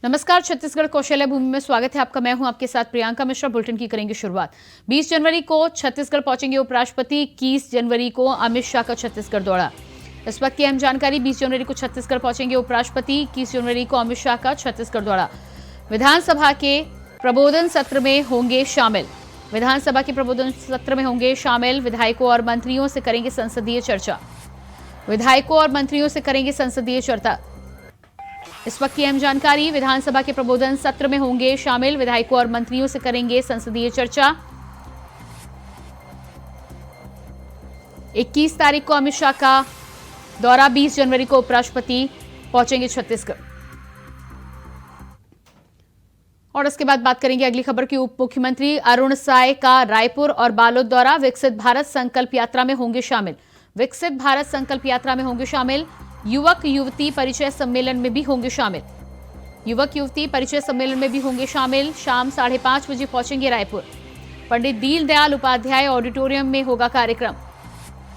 नमस्कार, छत्तीसगढ़ कौशल्या भूमि में स्वागत है आपका। मैं हूं आपके साथ प्रियंका मिश्रा। बुलेटिन की करेंगे शुरुआत। 20 जनवरी को छत्तीसगढ़ पहुंचेंगे उपराष्ट्रपति। 21 जनवरी को अमित शाह का छत्तीसगढ़ दौरा। इस वक्त की अहम जानकारी। 20 जनवरी को छत्तीसगढ़ पहुंचेंगे उपराष्ट्रपति। 21 जनवरी को अमित शाह का छत्तीसगढ़ दौरा। विधानसभा के प्रबोधन सत्र में होंगे शामिल। विधानसभा के प्रबोधन सत्र में होंगे शामिल। विधायकों और मंत्रियों से करेंगे संसदीय चर्चा। विधायकों और मंत्रियों से करेंगे संसदीय चर्चा। इस वक्त की अहम जानकारी। विधानसभा के प्रबोधन सत्र में होंगे शामिल। विधायकों और मंत्रियों से करेंगे संसदीय चर्चा। 21 तारीख को अमित शाह का दौरा। 20 जनवरी को उपराष्ट्रपति पहुंचेंगे छत्तीसगढ़। और इसके बाद बात करेंगे अगली खबर की। उप मुख्यमंत्री अरुण साय का रायपुर और बालोद दौरा। विकसित भारत संकल्प यात्रा में होंगे शामिल। विकसित भारत संकल्प यात्रा में होंगे शामिल। युवक युवती परिचय सम्मेलन में भी होंगे शामिल। युवक युवती परिचय सम्मेलन में भी होंगे शामिल। शाम 5:30 बजे पहुंचेंगे रायपुर। पंडित दीनदयाल उपाध्याय ऑडिटोरियम में होगा कार्यक्रम।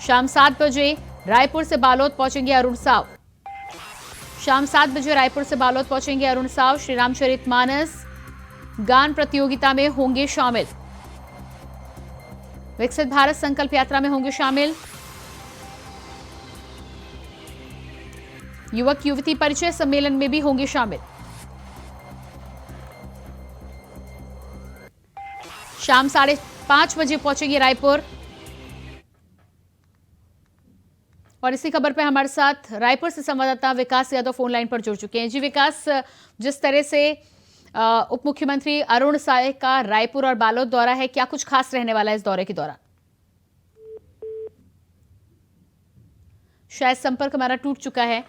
शाम 7 बजे रायपुर से बालोद पहुंचेंगे अरुण साव। शाम 7 बजे रायपुर से बालोद पहुंचेंगे अरुण साव। श्री रामचरितमानस गान प्रतियोगिता में होंगे शामिल। विकसित भारत संकल्प यात्रा में होंगे शामिल। युवक युवती परिचय सम्मेलन में भी होंगे शामिल। शाम 5:30 बजे पहुंचेंगे रायपुर। और इसी खबर पे हमारे साथ रायपुर से संवाददाता विकास यादव फोन लाइन पर जुड़ चुके हैं। जी विकास, जिस तरह से उप मुख्यमंत्री अरुण साय का रायपुर और बालोद दौरा है, क्या कुछ खास रहने वाला है इस दौरे के दौरान? शायद संपर्क हमारा टूट चुका है।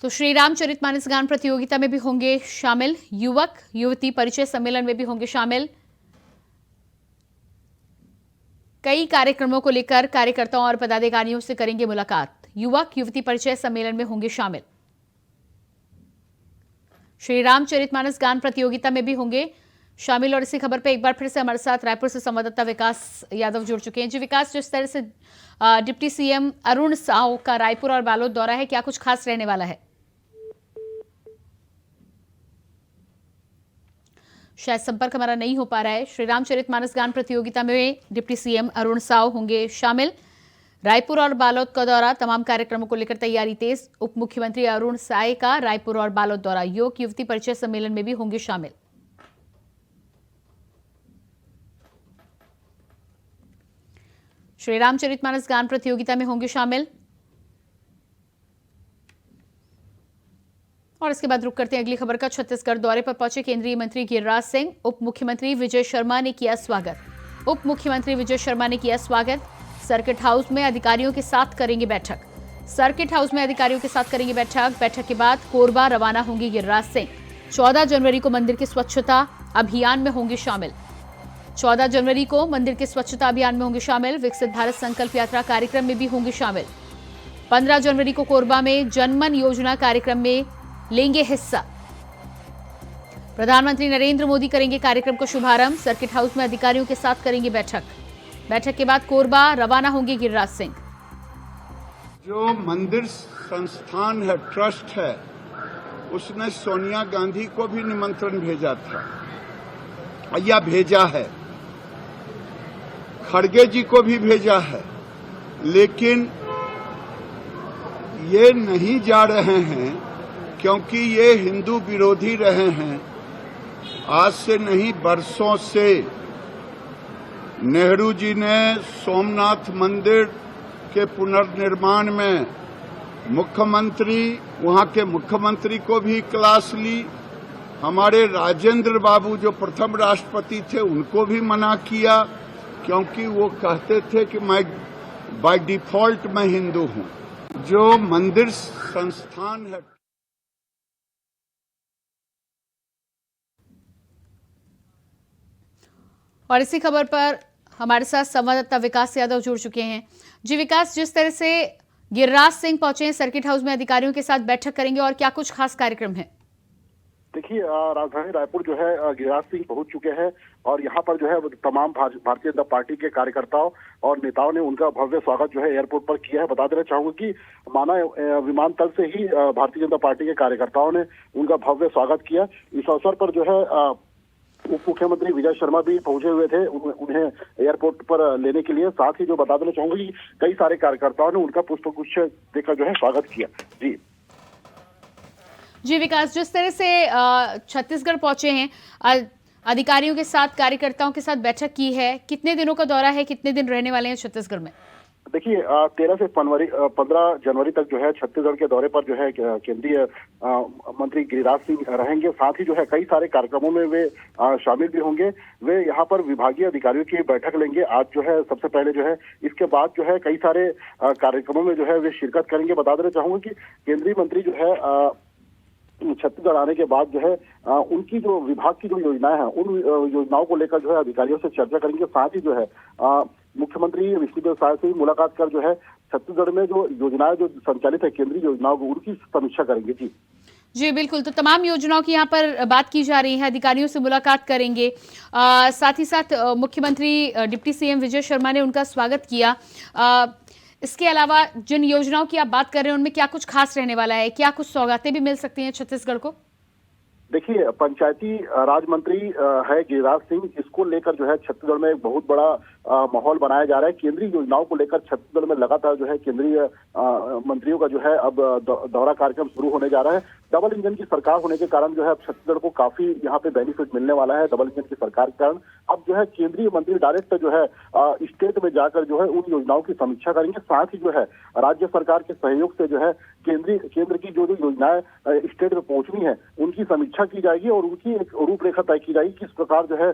तो श्री रामचरितमानस गान प्रतियोगिता में भी होंगे शामिल। युवक युवती परिचय सम्मेलन में भी होंगे शामिल। कई कार्यक्रमों को लेकर कार्यकर्ताओं और पदाधिकारियों से करेंगे मुलाकात। युवक युवती परिचय सम्मेलन में होंगे शामिल। श्री रामचरितमानस गान प्रतियोगिता में भी होंगे शामिल। और इसी खबर पे एक बार फिर से हमारे साथ रायपुर से संवाददाता विकास यादव जुड़ चुके हैं। जी विकास, जिस तरह से डिप्टी सीएम अरुण साव का रायपुर और बालोद दौरा है, क्या कुछ खास रहने वाला है? शायद संपर्क हमारा नहीं हो पा रहा है। श्री रामचरितमानस गान प्रतियोगिता में डिप्टी सीएम अरुण साव होंगे शामिल। रायपुर और बालोद का दौरा, तमाम कार्यक्रमों को लेकर तैयारी तेज। उप मुख्यमंत्री अरुण साय का रायपुर और बालोद दौरा। युवक युवती परिचय सम्मेलन में भी होंगे शामिल। श्री रामचरितमानस गान प्रतियोगिता में होंगे शामिल। और इसके बाद रुक करते हैं अगली खबर का। छत्तीसगढ़ दौरे पर पहुंचे केंद्रीय मंत्री गिरिराज सिंह। उप मुख्यमंत्री विजय शर्मा ने किया स्वागत। उप मुख्यमंत्री विजय शर्मा ने किया स्वागत। सर्किट हाउस में अधिकारियों के साथ करेंगे बैठक। सर्किट हाउस में अधिकारियों के साथ करेंगे बैठक। बैठक के बाद कोरबा रवाना होंगे गिरिराज सिंह। 14 जनवरी को मंदिर के स्वच्छता अभियान में होंगे शामिल। 14 जनवरी को मंदिर के स्वच्छता अभियान में होंगे शामिल। विकसित भारत संकल्प यात्रा कार्यक्रम में भी होंगे शामिल। 15 जनवरी को कोरबा में जनमन योजना कार्यक्रम में लेंगे हिस्सा। प्रधानमंत्री नरेंद्र मोदी करेंगे कार्यक्रम का शुभारंभ। सर्किट हाउस में अधिकारियों के साथ करेंगे बैठक। बैठक के बाद कोरबा रवाना होंगे गिरिराज सिंह। जो मंदिर संस्थान है, ट्रस्ट है, उसने सोनिया गांधी को भी निमंत्रण भेजा था या भेजा है, खड़गे जी को भी भेजा है, लेकिन ये नहीं जा रहे हैं क्योंकि ये हिंदू विरोधी रहे हैं। आज से नहीं, बरसों से नेहरू जी ने सोमनाथ मंदिर के पुनर्निर्माण में वहां के मुख्यमंत्री को भी क्लास ली। हमारे राजेंद्र बाबू जो प्रथम राष्ट्रपति थे, उनको भी मना किया क्योंकि वो कहते थे कि मैं बाय डिफॉल्ट मैं हिंदू हूं। जो मंदिर संस्थान है, और इसी खबर पर हमारे साथ संवाददाता विकास यादव जुड़ चुके हैं। जी विकास, जिस तरह से गिरिराज सिंह पहुंचे हैं सर्किट हाउस में, अधिकारियों के साथ बैठक करेंगे और क्या कुछ खास कार्यक्रम है? देखिए, राजधानी रायपुर जो है गिरिराज सिंह पहुंच चुके हैं और यहाँ पर जो है वो तमाम भारतीय जनता पार्टी के कार्यकर्ताओं और नेताओं ने उनका भव्य स्वागत जो है एयरपोर्ट पर किया है। बता देना चाहूंगा कि माना विमानतल से ही भारतीय जनता पार्टी के कार्यकर्ताओं ने उनका भव्य स्वागत किया। इस अवसर पर जो है उप मुख्यमंत्री विजय शर्मा भी पहुंचे हुए थे उन्हें एयरपोर्ट पर लेने के लिए। साथ ही जो बता देना चाहूंगा कि कई सारे कार्यकर्ताओं ने उनका पुष्पगुच्छ देकर जो है स्वागत किया। जी विकास, जिस तरह से छत्तीसगढ़ पहुंचे हैं, अधिकारियों के साथ कार्यकर्ताओं के साथ बैठक की है, कितने दिनों का दौरा है, कितने दिन रहने वाले हैं छत्तीसगढ़ में? देखिए, 13 से 15 जनवरी तक जो है छत्तीसगढ़ के दौरे पर जो है केंद्रीय मंत्री गिरिराज सिंह रहेंगे। साथ ही जो है कई सारे कार्यक्रमों में वे शामिल भी होंगे। वे यहाँ पर विभागीय अधिकारियों की बैठक लेंगे आज जो है सबसे पहले जो है। इसके बाद जो है कई सारे कार्यक्रमों में जो है वे शिरकत करेंगे। बता देना चाहूंगा कि केंद्रीय मंत्री जो है छत्तीसगढ़ आने के बाद जो है उनकी जो विभाग की जो योजनाएं हैं उन योजनाओं को लेकर जो है अधिकारियों से चर्चा करेंगे। साथ ही जो है मुख्यमंत्री विष्णुदेव साय से मुलाकात कर जो है छत्तीसगढ़ में जो योजनाएं जो संचालित है केंद्रीय योजनाओं को उनकी समीक्षा करेंगे। जी बिल्कुल, तो तमाम योजनाओं की यहाँ पर बात की जा रही है, अधिकारियों से मुलाकात करेंगे। साथ ही साथ मुख्यमंत्री डिप्टी सीएम विजय शर्मा ने उनका स्वागत किया। इसके अलावा जिन योजनाओं की आप बात कर रहे हैं उनमें क्या कुछ खास रहने वाला है, क्या कुछ सौगातें भी मिल सकती हैं छत्तीसगढ़ को? देखिए, पंचायती राज मंत्री है गिरिराज सिंह, इसको लेकर जो है छत्तीसगढ़ में एक बहुत बड़ा माहौल बनाया जा रहा है। केंद्रीय योजनाओं को लेकर छत्तीसगढ़ में लगातार जो है केंद्रीय मंत्रियों का जो है अब दौरा कार्यक्रम शुरू होने जा रहा है। डबल इंजन की सरकार होने के कारण जो है अब छत्तीसगढ़ को काफी यहाँ पे बेनिफिट मिलने वाला है। डबल इंजन की सरकार के कारण अब जो है केंद्रीय मंत्री डायरेक्ट जो है स्टेट में जाकर जो है उन योजनाओं की समीक्षा करेंगे। साथ ही जो है राज्य सरकार के सहयोग से जो है केंद्र की जो योजनाएं स्टेट में पहुंचनी है उनकी समीक्षा की जाएगी और उनकी एक रूपरेखा तय की जाएगी। किस प्रकार जो है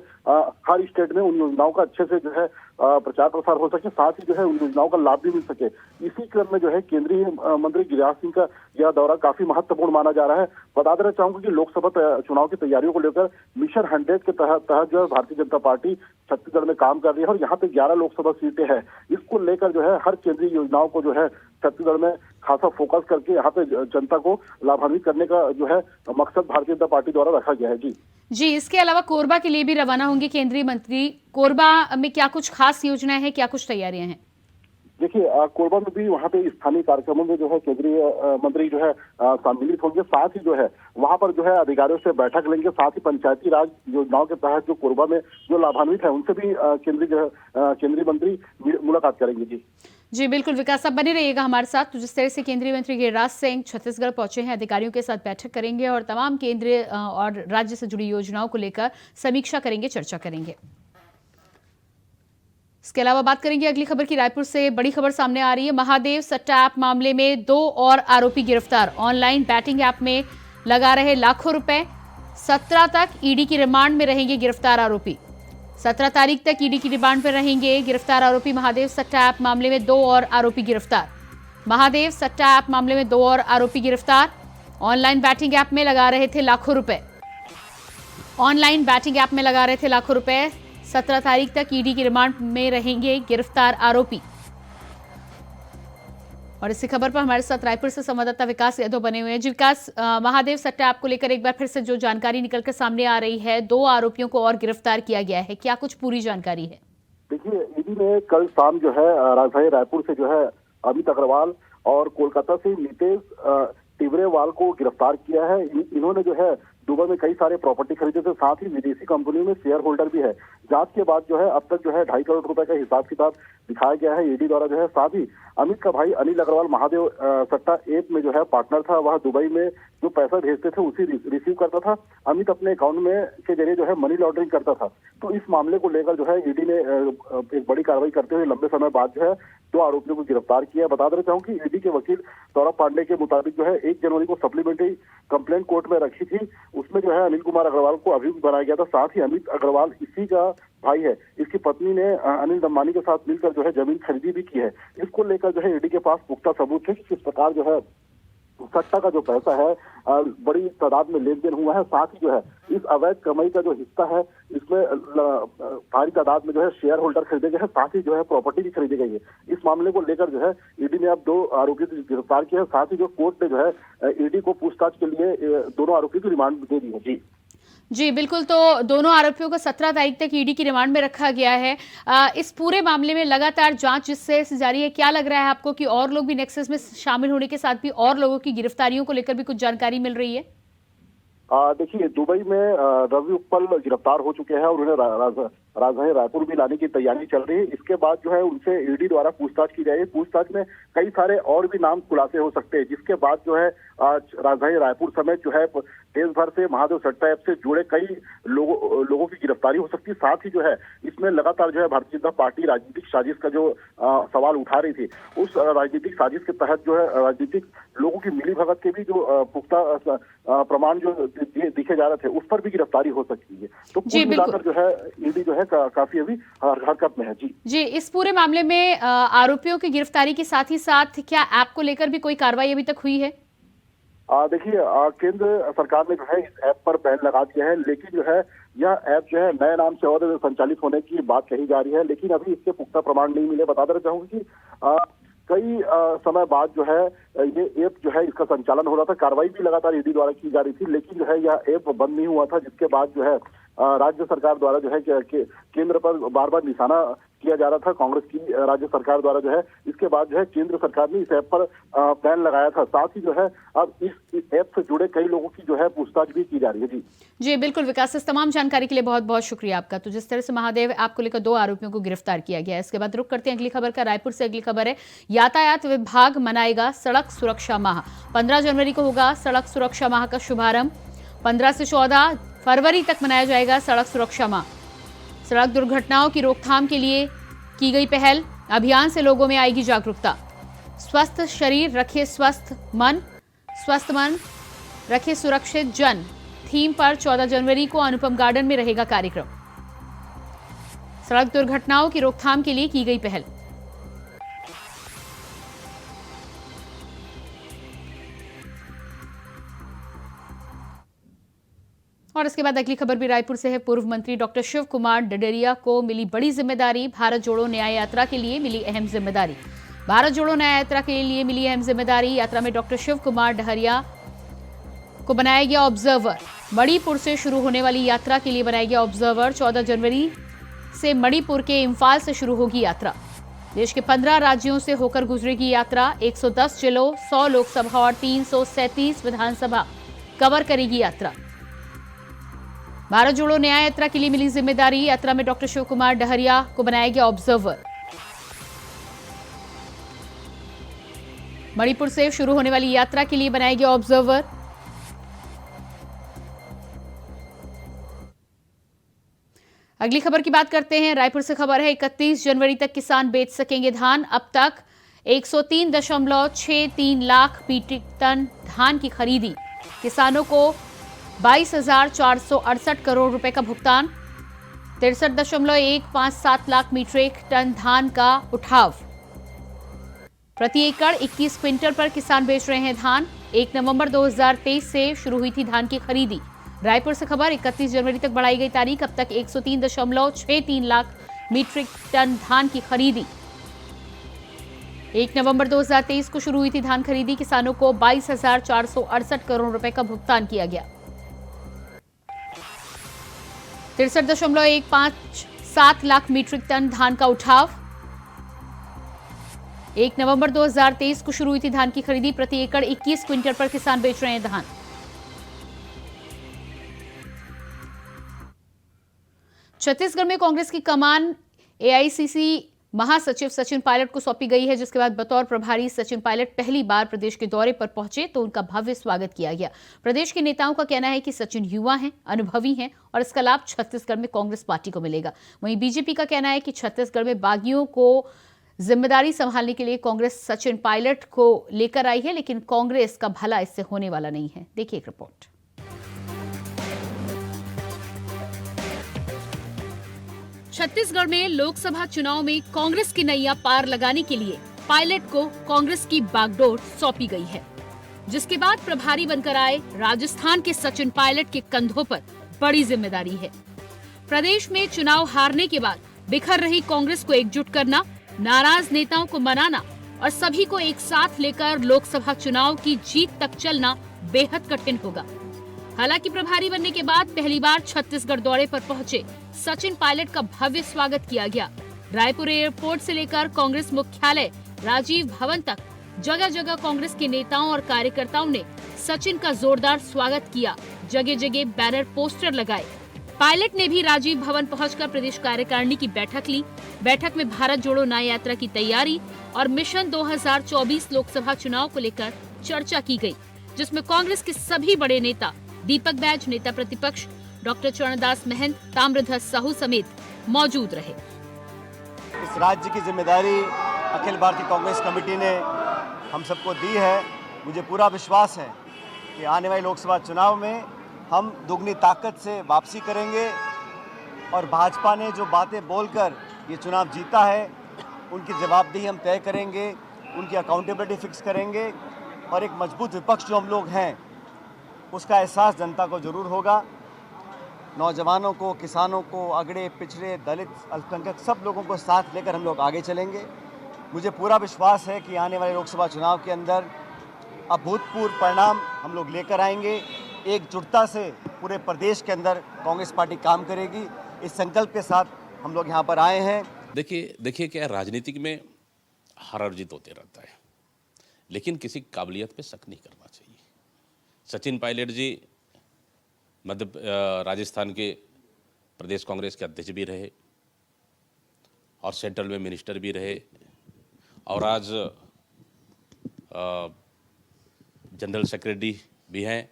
हर स्टेट में उन योजनाओं का अच्छे से जो है प्रचार प्रसार हो सके, साथ ही जो है उन योजनाओं का लाभ भी मिल सके। इसी क्रम में जो है केंद्रीय मंत्री गिरिराज सिंह का यह दौरा काफी महत्वपूर्ण माना जा रहा है। बता देना चाहूंगा कि लोकसभा चुनाव की तैयारियों को लेकर मिशन 100 के तहत जो है भारतीय जनता पार्टी छत्तीसगढ़ में काम कर रही है और यहाँ पे 11 लोकसभा सीटें हैं। इसको लेकर जो है हर केंद्रीय योजनाओं को जो है छत्तीसगढ़ में खासा फोकस करके यहाँ पे जनता को लाभान्वित करने का जो है मकसद भारतीय जनता पार्टी द्वारा रखा गया है। जी, इसके अलावा कोरबा के लिए भी रवाना होंगे केंद्रीय मंत्री। कोरबा में क्या कुछ खास योजनाएं हैं, क्या कुछ तैयारियां हैं? देखिए, कोरबा में भी वहाँ पे स्थानीय कार्यक्रमों में जो है केंद्रीय मंत्री जो है सम्मिलित होंगे। साथ ही जो है वहाँ पर जो है अधिकारियों से बैठक लेंगे। साथ ही पंचायती राज योजनाओं के तहत जो कोरबा में जो लाभान्वित है उनसे भी केंद्रीय मंत्री मुलाकात करेंगे। जी बिल्कुल विकास, आप बने रहिएगा हमारे साथ। तो जिस तरह से केंद्रीय मंत्री गिरिराज सिंह छत्तीसगढ़ पहुंचे हैं, अधिकारियों के साथ बैठक करेंगे और तमाम केंद्रीय और राज्य से जुड़ी योजनाओं को लेकर समीक्षा करेंगे, चर्चा करेंगे। इसके अलावा बात करेंगे अगली खबर की। रायपुर से बड़ी खबर सामने आ रही है। महादेव सट्टा ऐप मामले में 2 और आरोपी गिरफ्तार। ऑनलाइन बैटिंग ऐप में लगा रहे लाखों रुपए। 17 तक ईडी की रिमांड में रहेंगे गिरफ्तार आरोपी। 17 तारीख तक ईडी की रिमांड पर रहेंगे गिरफ्तार आरोपी। महादेव सट्टा ऐप मामले में 2 और आरोपी गिरफ्तार। महादेव सट्टा ऐप मामले में 2 और आरोपी गिरफ्तार। ऑनलाइन बैटिंग ऐप में लगा रहे थे लाखों रुपए। ऑनलाइन बैटिंग ऐप में लगा रहे थे लाखों रुपए। 17 तारीख तक ईडी की रिमांड में रहेंगे गिरफ्तार आरोपी। और इसी खबर पर हमारे साथ रायपुर से संवाददाता विकास यादव बने हुए हैं। जी विकास, महादेव सट्टा ऐप को लेकर एक बार फिर से जो जानकारी निकलकर सामने आ रही है, 2 आरोपियों को और गिरफ्तार किया गया है, क्या कुछ पूरी जानकारी है? देखिए, ईडी ने कल शाम जो है राजधानी रायपुर से जो है अमित अग्रवाल और कोलकाता से नितेश टिवरेवाल को गिरफ्तार किया है। इन्होंने जो है दुबई में कई सारे प्रॉपर्टी खरीदे थे, साथ ही विदेशी कंपनियों में शेयर होल्डर भी है। जांच के बाद जो है अब तक जो है 2.5 करोड़ रुपए का हिसाब किताब दिखाया गया है ईडी द्वारा जो है। साथ ही अमित का भाई अनिल अग्रवाल महादेव सट्टा ऐप में जो है पार्टनर था। वह दुबई में जो पैसा भेजते थे उसी रिसीव करता था। अमित अपने अकाउंट में के जरिए जो है मनी लॉन्ड्रिंग करता था। तो इस मामले को लेकर जो है ईडी ने एक बड़ी कार्रवाई करते हुए लंबे समय बाद जो है 2 आरोपियों को गिरफ्तार किया। बता देना चाहूँ कि ईडी के वकील सौरभ पांडे के मुताबिक जो है 1 जनवरी को सप्लीमेंट्री कंप्लेंट कोर्ट में रखी थी। उसमें जो है अनिल कुमार अग्रवाल को अभियुक्त बनाया गया था। साथ ही अमित अग्रवाल इसी का भाई है। इसकी पत्नी ने अनिल दम्मानी के साथ मिलकर जो है जमीन खरीदी भी की है। इसको लेकर जो है ईडी के पास पुख्ता सबूत थे कि किस प्रकार जो है सट्टा का जो पैसा है बड़ी तादाद में लेन देन हुआ है। साथ ही जो है इस अवैध कमाई का जो हिस्सा है इसमें भारी तादाद में जो है शेयर होल्डर खरीदे गए हैं, साथ ही जो है प्रॉपर्टी भी खरीदी गई है। इस मामले को लेकर जो है ईडी ने अब 2 आरोपी को गिरफ्तार किया है। साथ ही जो कोर्ट ने जो है ईडी को पूछताछ के लिए दोनों आरोपी की रिमांड दे दी है। जी बिल्कुल, तो दोनों आरोपियों को 17 तारीख तक ईडी की रिमांड में रखा गया है। इस पूरे मामले में लगातार जांच जिससे जारी है, क्या लग रहा है आपको कि और लोग भी नेक्सस में शामिल होने के साथ भी और लोगों की गिरफ्तारियों को लेकर भी कुछ जानकारी मिल रही है? देखिए, दुबई में रवि उत्पल गिरफ्तार हो चुके हैं और उन्हें राजधानी रायपुर भी लाने की तैयारी चल रही है। इसके बाद जो है उनसे ईडी द्वारा पूछताछ की जाएगी। पूछताछ में कई सारे और भी नाम खुलासे हो सकते हैं, जिसके बाद जो है राजधानी रायपुर समेत जो है देश भर से महादेव सट्टा ऐप से जुड़े कई लोगों की गिरफ्तारी हो सकती है। साथ ही जो है इसमें लगातार जो है भारतीय जनता पार्टी राजनीतिक साजिश का जो सवाल उठा रही थी, उस राजनीतिक साजिश के तहत जो है राजनीतिक लोगों की मिलीभगत के भी जो पुख्ता प्रमाण जो दिखे जा रहे थे, उस पर भी गिरफ्तारी हो सकती है। तो कुल मिलाकर जो है ईडी जो है काफी अभी हरकत में है। जी, इस पूरे मामले में आरोपियों की गिरफ्तारी के साथ ही साथ क्या ऐप को लेकर भी कोई कार्रवाई अभी तक हुई है? देखिए, केंद्र सरकार ने जो है इस ऐप पर बैन लगा दिया है, लेकिन जो है यह ऐप जो है नए नाम से और संचालित होने की बात कही जा रही है, लेकिन अभी इसके पुख्ता प्रमाण नहीं मिले। बता देना चाहूंगी कि कई समय बाद जो है ये ऐप जो है इसका संचालन हो रहा था, कार्रवाई भी लगातार ईडी द्वारा की जा रही थी, लेकिन जो है यह ऐप बंद नहीं हुआ था, जिसके बाद जो है राज्य सरकार द्वारा जो है केंद्र पर बार बार निशाना किया जा रहा था कांग्रेस की राज्य सरकार द्वारा जो है। इसके बाद जो है केंद्र सरकार ने इस ऐप पर बैन लगाया था। साथ ही जो है अब इस ऐप से जुड़े कई लोगों की जो है पूछताछ भी की जा रही है। जी बिल्कुल विकास, इस तमाम जानकारी के लिए बहुत बहुत शुक्रिया आपका। तो जिस तरह से महादेव आपको लेकर 2 आरोपियों को गिरफ्तार किया गया है, इसके बाद रुक करते हैं अगली खबर का। रायपुर से अगली खबर है, यातायात विभाग मनाएगा सड़क सुरक्षा माह। 15 जनवरी को होगा सड़क सुरक्षा माह का शुभारंभ। 15 से 14 फरवरी तक मनाया जाएगा सड़क सुरक्षा माह। सड़क दुर्घटनाओं की रोकथाम के लिए की गई पहल, अभियान से लोगों में आएगी जागरूकता। स्वस्थ शरीर रखे स्वस्थ मन रखे सुरक्षित जन थीम पर 14 जनवरी को अनुपम गार्डन में रहेगा कार्यक्रम। सड़क दुर्घटनाओं की रोकथाम के लिए की गई पहल। और इसके बाद अगली खबर भी रायपुर से है। पूर्व मंत्री डॉक्टर शिव कुमार डडरिया को मिली बड़ी जिम्मेदारी। भारत जोड़ो न्याय यात्रा के लिए मिली अहम जिम्मेदारी। भारत जोड़ो न्याय यात्रा के लिए मिली अहम जिम्मेदारी। यात्रा में डॉक्टर शिव कुमार डहरिया को बनाया गया ऑब्जर्वर। मणिपुर से शुरू होने वाली यात्रा के लिए बनाया गया ऑब्जर्वर। 14 जनवरी से मणिपुर के इम्फाल से शुरू होगी यात्रा। देश के 15 राज्यों से होकर गुजरेगी यात्रा। 110 जिलों, 100 लोकसभा और 337 विधानसभा कवर करेगी यात्रा। भारत जोड़ो न्याय यात्रा के लिए मिली जिम्मेदारी। यात्रा में डॉक्टर शिव कुमार डहरिया को बनाया गया ऑब्जर्वर। मणिपुर से शुरू होने वाली यात्रा के लिए बनाया गया ऑब्जर्वर। अगली खबर की बात करते हैं। रायपुर से खबर है, 31 जनवरी तक किसान बेच सकेंगे धान। अब तक 103.63 लाख मीट्रिक टन धान की खरीदी। किसानों को 22,468 करोड़ रुपए का भुगतान। 63.157 लाख मीट्रिक टन धान का उठाव। प्रति एकड़ 21 क्विंटल पर किसान बेच रहे हैं धान। 1 नवंबर 2023 से शुरू हुई थी धान की खरीदी। रायपुर से खबर, 31 जनवरी तक बढ़ाई गई तारीख। अब तक 103.63 लाख मीट्रिक टन धान की खरीदी। 1 नवंबर 2023 को शुरू हुई थी धान खरीदी। किसानों को 22,468 करोड़ रुपए का भुगतान किया गया। 63.157 लाख मीट्रिक टन धान का उठाव। 1 नवंबर 2023 को शुरू हुई थी धान की खरीदी। प्रति एकड़ 21 क्विंटल पर किसान बेच रहे हैं धान। छत्तीसगढ़ में कांग्रेस की कमान एआईसीसी महासचिव सचिन पायलट को सौंपी गई है, जिसके बाद बतौर प्रभारी सचिन पायलट पहली बार प्रदेश के दौरे पर पहुंचे तो उनका भव्य स्वागत किया गया। प्रदेश के नेताओं का कहना है कि सचिन युवा हैं, अनुभवी हैं और इसका लाभ छत्तीसगढ़ में कांग्रेस पार्टी को मिलेगा। वहीं बीजेपी का कहना है कि छत्तीसगढ़ में बागियों को जिम्मेदारी संभालने के लिए कांग्रेस सचिन पायलट को लेकर आई है, लेकिन कांग्रेस का भला इससे होने वाला नहीं है। देखिए एक रिपोर्ट। छत्तीसगढ़ में लोकसभा चुनाव में कांग्रेस की नैया पार लगाने के लिए पायलट को कांग्रेस की बागडोर सौंपी गई है। जिसके बाद प्रभारी बनकर आए राजस्थान के सचिन पायलट के कंधों पर बड़ी जिम्मेदारी है। प्रदेश में चुनाव हारने के बाद बिखर रही कांग्रेस को एकजुट करना, नाराज नेताओं को मनाना और सभी को एक साथ लेकर लोकसभा चुनाव की जीत तक चलना बेहद कठिन होगा। हालांकि प्रभारी बनने के बाद पहली बार छत्तीसगढ़ दौरे पर पहुंचे सचिन पायलट का भव्य स्वागत किया गया। रायपुर एयरपोर्ट से लेकर कांग्रेस मुख्यालय राजीव भवन तक जगह जगह कांग्रेस के नेताओं और कार्यकर्ताओं ने सचिन का जोरदार स्वागत किया। जगह जगह बैनर पोस्टर लगाए। पायलट ने भी राजीव भवन पहुंचकर प्रदेश कार्यकारिणी की बैठक ली। बैठक में भारत जोड़ो न्याय यात्रा की तैयारी और मिशन 2024 लोकसभा चुनाव को लेकर चर्चा की गई, जिसमें कांग्रेस के सभी बड़े नेता दीपक बैज, नेता प्रतिपक्ष डॉक्टर चरणदास महंत, ताम्रध्वज साहू समेत मौजूद रहे। इस राज्य की जिम्मेदारी अखिल भारतीय कांग्रेस कमेटी ने हम सबको दी है। मुझे पूरा विश्वास है कि आने वाले लोकसभा चुनाव में हम दुगनी ताकत से वापसी करेंगे और भाजपा ने जो बातें बोलकर ये चुनाव जीता है उनकी जवाबदेही हम तय करेंगे, उनकी अकाउंटेबिलिटी फिक्स करेंगे और एक मजबूत विपक्ष जो हम लोग हैं उसका एहसास जनता को जरूर होगा। नौजवानों को, किसानों को, अगड़े पिछड़े, दलित, अल्पसंख्यक सब लोगों को साथ लेकर हम लोग आगे चलेंगे। मुझे पूरा विश्वास है कि आने वाले लोकसभा चुनाव के अंदर अभूतपूर्व परिणाम हम लोग लेकर आएंगे। एकजुटता से पूरे प्रदेश के अंदर कांग्रेस पार्टी काम करेगी, इस संकल्प के साथ हम लोग यहाँ पर आए हैं। देखिए क्या राजनीतिक में हार और जीत होते रहता है, लेकिन किसी काबिलियत पे शक नहीं करना चाहिए। सचिन पायलट जी राजस्थान के प्रदेश कांग्रेस के अध्यक्ष भी रहे और सेंट्रल में मिनिस्टर भी रहे और आज जनरल सेक्रेटरी भी हैं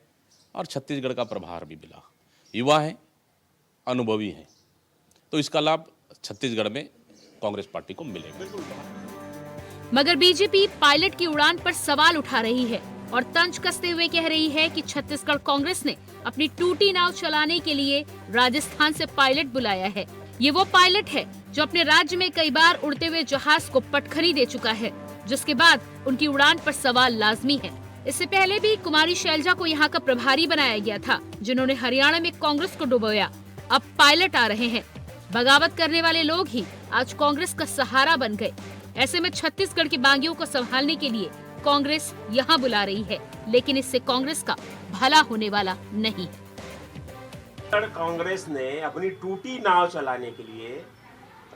और छत्तीसगढ़ का प्रभार भी मिला। युवा हैं, अनुभवी हैं, तो इसका लाभ छत्तीसगढ़ में कांग्रेस पार्टी को मिलेगा। मगर बीजेपी पायलट की उड़ान पर सवाल उठा रही है और तंज कसते हुए कह रही है कि छत्तीसगढ़ कांग्रेस ने अपनी टूटी नाव चलाने के लिए राजस्थान से पायलट बुलाया है। ये वो पायलट है जो अपने राज्य में कई बार उड़ते हुए जहाज को पटखनी दे चुका है, जिसके बाद उनकी उड़ान पर सवाल लाजमी है। इससे पहले भी कुमारी शैलजा को यहाँ का प्रभारी बनाया गया था, जिन्होंने हरियाणा में कांग्रेस को डुबोया। अब पायलट आ रहे हैं। बगावत करने वाले लोग ही आज कांग्रेस का सहारा बन गए। ऐसे में छत्तीसगढ़ की बागियों को संभालने के लिए कांग्रेस यहाँ बुला रही है, लेकिन इससे कांग्रेस का भला होने वाला नहीं है। कांग्रेस ने अपनी टूटी नाव चलाने के लिए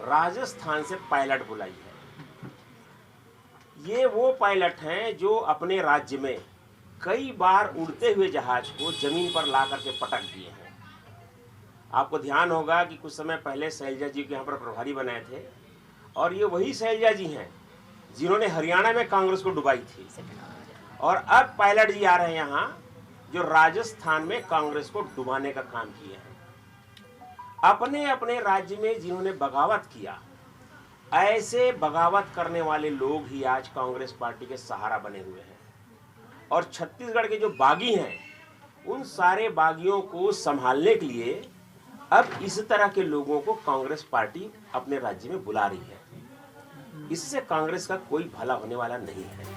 राजस्थान से पायलट बुलाई है। ये वो पायलट हैं जो अपने राज्य में कई बार उड़ते हुए जहाज को जमीन पर ला करके पटक दिए हैं। आपको ध्यान होगा कि कुछ समय पहले शैलजा जी को यहाँ पर प्रभारी बनाए थे और ये वही शैलजा जी हैं जिन्होंने हरियाणा में कांग्रेस को डुबाई थी। और अब पायलट जी आ रहे हैं यहाँ जो राजस्थान में कांग्रेस को डुबाने का काम किए हैं। अपने अपने राज्य में जिन्होंने बगावत किया, ऐसे बगावत करने वाले लोग ही आज कांग्रेस पार्टी के सहारा बने हुए हैं। और छत्तीसगढ़ के जो बागी हैं, उन सारे बागियों को संभालने के लिए अब इस तरह के लोगों को कांग्रेस पार्टी अपने राज्य में बुला रही है। इससे कांग्रेस का कोई भला होने वाला नहीं है।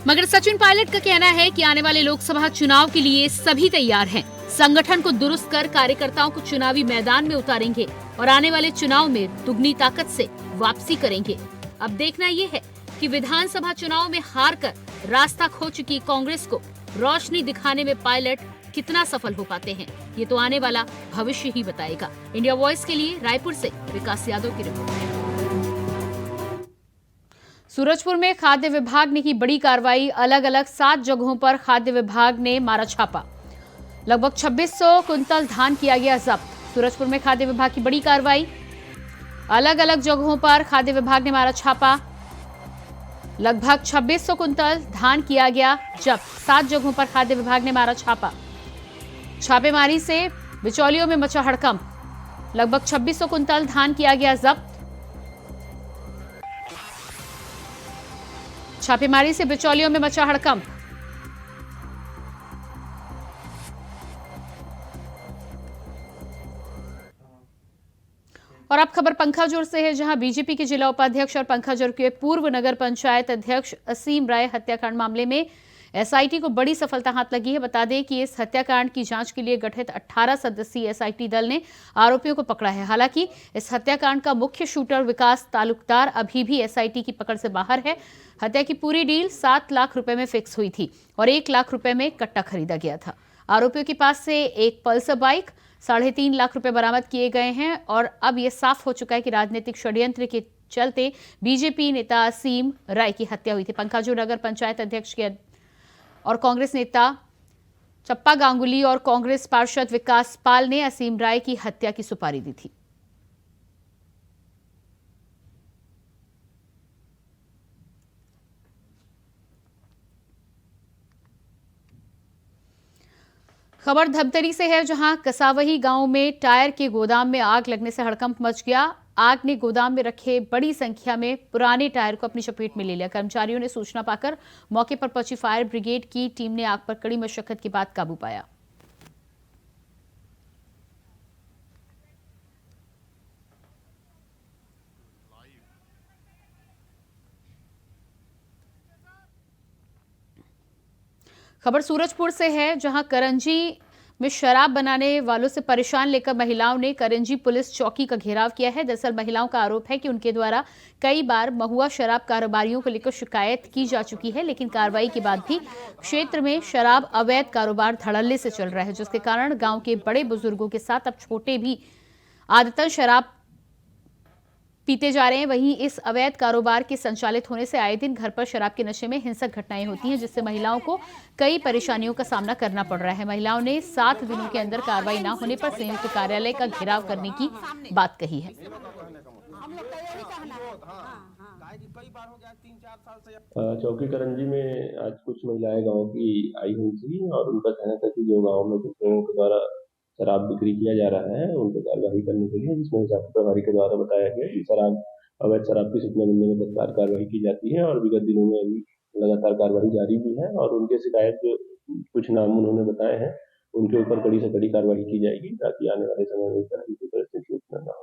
मगर सचिन पायलट का कहना है कि आने वाले लोकसभा चुनाव के लिए सभी तैयार हैं। संगठन को दुरुस्त कर कार्यकर्ताओं को चुनावी मैदान में उतारेंगे और आने वाले चुनाव में दुगनी ताकत से वापसी करेंगे। अब देखना ये है कि विधानसभा चुनाव में हार कर रास्ता खो चुकी कांग्रेस को रोशनी दिखाने में पायलट कितना सफल हो पाते हैं, ये तो आने वाला भविष्य ही बताएगा। इंडिया वॉइस के लिए रायपुर से विकास यादव की रिपोर्ट। सूरजपुर में खाद्य विभाग ने की बड़ी कार्रवाई। अलग अलग 7 जगहों पर खाद्य विभाग ने मारा छापा। लगभग 2600 कुंतल धान किया गया जब्त। सूरजपुर में खाद्य विभाग की बड़ी कार्रवाई। अलग अलग जगहों पर खाद्य विभाग ने मारा छापा। लगभग 2600 कुंतल धान किया गया जब्त। 7 जगहों पर खाद्य विभाग ने मारा छापा। छापेमारी से बिचौलियों में मचा हड़कंप। लगभग 2600 कुंतल धान किया गया जब्त। छापेमारी से बिचौलियों में मचा हड़कंप। और अब खबर पंखाजोर से है, जहां बीजेपी के जिला उपाध्यक्ष और पंखाजोर के पूर्व नगर पंचायत अध्यक्ष असीम राय हत्याकांड मामले में एसआईटी को बड़ी सफलता हाथ लगी है। बता दें कि इस हत्याकांड की जांच के लिए गठित 18 सदस्यीय एसआईटी दल ने आरोपियों को पकड़ा है। हालांकि इस हत्याकांड का मुख्य शूटर विकास तालुकदार अभी भी एसआईटी की पकड़ से बाहर है। हत्या की पूरी डील 7 लाख रुपए में फिक्स हुई थी और 1 लाख रुपए में कट्टा खरीदा गया था। आरोपियों के पास से एक पल्सर बाइक, 3.5 लाख रुपए बरामद किए गए हैं और अब यह साफ हो चुका है कि राजनीतिक षड्यंत्र के चलते बीजेपी नेता असीम राय की हत्या हुई थी। पंकाजू नगर पंचायत अध्यक्ष के और कांग्रेस नेता चप्पा गांगुली और कांग्रेस पार्षद विकास पाल ने असीम राय की हत्या की सुपारी दी थी। खबर धमतरी से है, जहां कसावही गांव में टायर के गोदाम में आग लगने से हड़कंप मच गया। आग ने गोदाम में रखे बड़ी संख्या में पुराने टायर को अपनी चपेट में ले लिया। कर्मचारियों ने सूचना पाकर मौके पर पहुंची फायर ब्रिगेड की टीम ने आग पर कड़ी मशक्कत के बाद काबू पाया। खबर सूरजपुर से है, जहां करंजी में शराब बनाने वालों से परेशान लेकर महिलाओं ने करंजी पुलिस चौकी का घेराव किया है। दरअसल महिलाओं का आरोप है कि उनके द्वारा कई बार महुआ शराब कारोबारियों को लेकर शिकायत की जा चुकी है, लेकिन कार्रवाई के बाद भी क्षेत्र में शराब अवैध कारोबार धड़ल्ले से चल रहा है, जिसके कारण गांव के बड़े बुजुर्गों के साथ अब छोटे भी आदतन शराब पीते जा रहे हैं। वहीं इस अवैध कारोबार के संचालित होने से आए दिन घर पर शराब के नशे में हिंसक घटनाएं होती हैं, जिससे महिलाओं को कई परेशानियों का सामना करना पड़ रहा है। महिलाओं ने 7 दिनों के अंदर कार्रवाई न होने पर संयुक्त कार्यालय का घेराव करने की बात कही है। चौकी करंजी में आज कुछ महिलाएं गांव की आई हुई थी और उनका कहना था कि जो गांव में कुछ लोगों के द्वारा शराब बिक्री किया जा रहा है, उनको कार्रवाई करने के लिए, जिसमें हिसाब प्रभारी के द्वारा बताया गया कि अवैध शराब की सूचना मिलने में तत्काल कार्रवाई की जाती है और विगत दिनों में अभी लगातार कार्रवाई जारी भी है और उनके शिकायत जो कुछ नाम उन्होंने बताए हैं उनके ऊपर कड़ी से कड़ी कार्रवाई की जाएगी, ताकि आने वाले समय में इस तरह की परिस्थिति उत्पन्न न हो।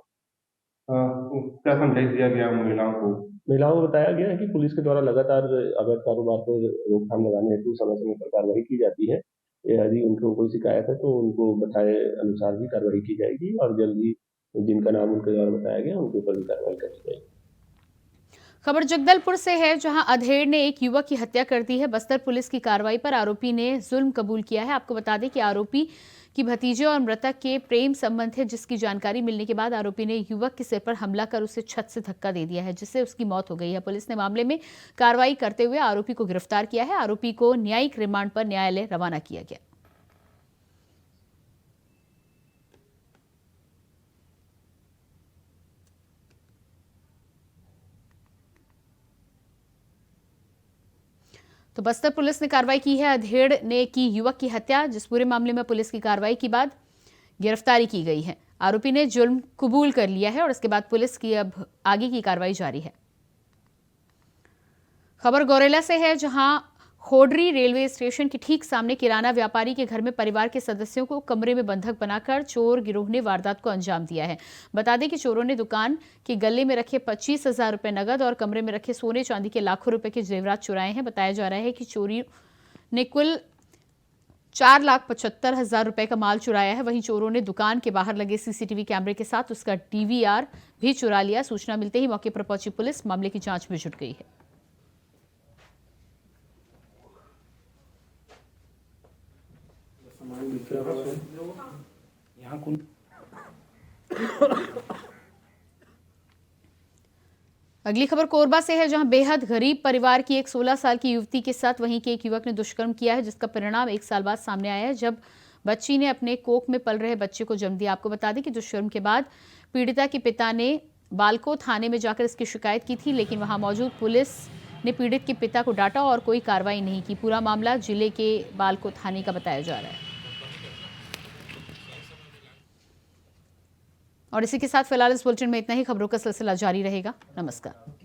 क्या संदेश दिया गया महिलाओं को? महिलाओं को बताया गया है कि पुलिस के द्वारा लगातार अवैध कारोबार पर रोकथाम लगाने हेतु समय समय पर कार्रवाई की जाती है। यदि उनको कोई शिकायत है तो उनको बताए अनुसार भी कार्रवाई की जाएगी और जल्द ही जिनका नाम उनके द्वारा बताया गया उनके ऊपर भी कार्रवाई की जाएगी। खबर जगदलपुर से है, जहां अधेड़ ने एक युवक की हत्या कर दी है। बस्तर पुलिस की कार्रवाई पर आरोपी ने जुल्म कबूल किया है। आपको बता दें कि आरोपी की भतीजे और मृतक के प्रेम संबंध है, जिसकी जानकारी मिलने के बाद आरोपी ने युवक के सिर पर हमला कर उसे छत से धक्का दे दिया है, जिससे उसकी मौत हो गई है। पुलिस ने मामले में कार्रवाई करते हुए आरोपी को गिरफ्तार किया है। आरोपी को न्यायिक रिमांड पर न्यायालय रवाना किया गया। तो बस्तर पुलिस ने कार्रवाई की है। अधेड़ ने की युवक की हत्या, जिस पूरे मामले में पुलिस की कार्रवाई के बाद गिरफ्तारी की गई है। आरोपी ने जुल्म कबूल कर लिया है और इसके बाद पुलिस की अब आगे की कार्रवाई जारी है। खबर गौरेला से है, जहां खोडरी रेलवे स्टेशन के ठीक सामने किराना व्यापारी के घर में परिवार के सदस्यों को कमरे में बंधक बनाकर चोर गिरोह ने वारदात को अंजाम दिया है। बता दें कि चोरों ने दुकान के गले में रखे 25,000 रुपए नगद और कमरे में रखे सोने चांदी के लाखों रुपए के जेवरात चुराए हैं। बताया जा रहा है कि चोरी ने कुल 4,75,000 रुपए का माल चुराया है। वहीं चोरों ने दुकान के बाहर लगे सीसीटीवी कैमरे के साथ उसका डीवीआर भी चुरा लिया। सूचना मिलते ही मौके पर पहुंची पुलिस मामले की जांच में जुट गई है। अगली खबर कोरबा से है, जहां बेहद गरीब परिवार की एक 16 साल की युवती के साथ वहीं के एक युवक ने दुष्कर्म किया है, जिसका परिणाम 1 साल बाद सामने आया है, जब बच्ची ने अपने कोख में पल रहे बच्चे को जन्म दिया। आपको बता दें कि दुष्कर्म के बाद पीड़िता के पिता ने बालको थाने में जाकर इसकी शिकायत की थी, लेकिन वहां मौजूद पुलिस ने पीड़ित के पिता को डांटा और कोई कार्रवाई नहीं की। पूरा मामला जिले के बालको थाने का बताया जा रहा है। और इसी के साथ फिलहाल इस बुलेटिन में इतना ही। खबरों का सिलसिला जारी रहेगा। नमस्कार।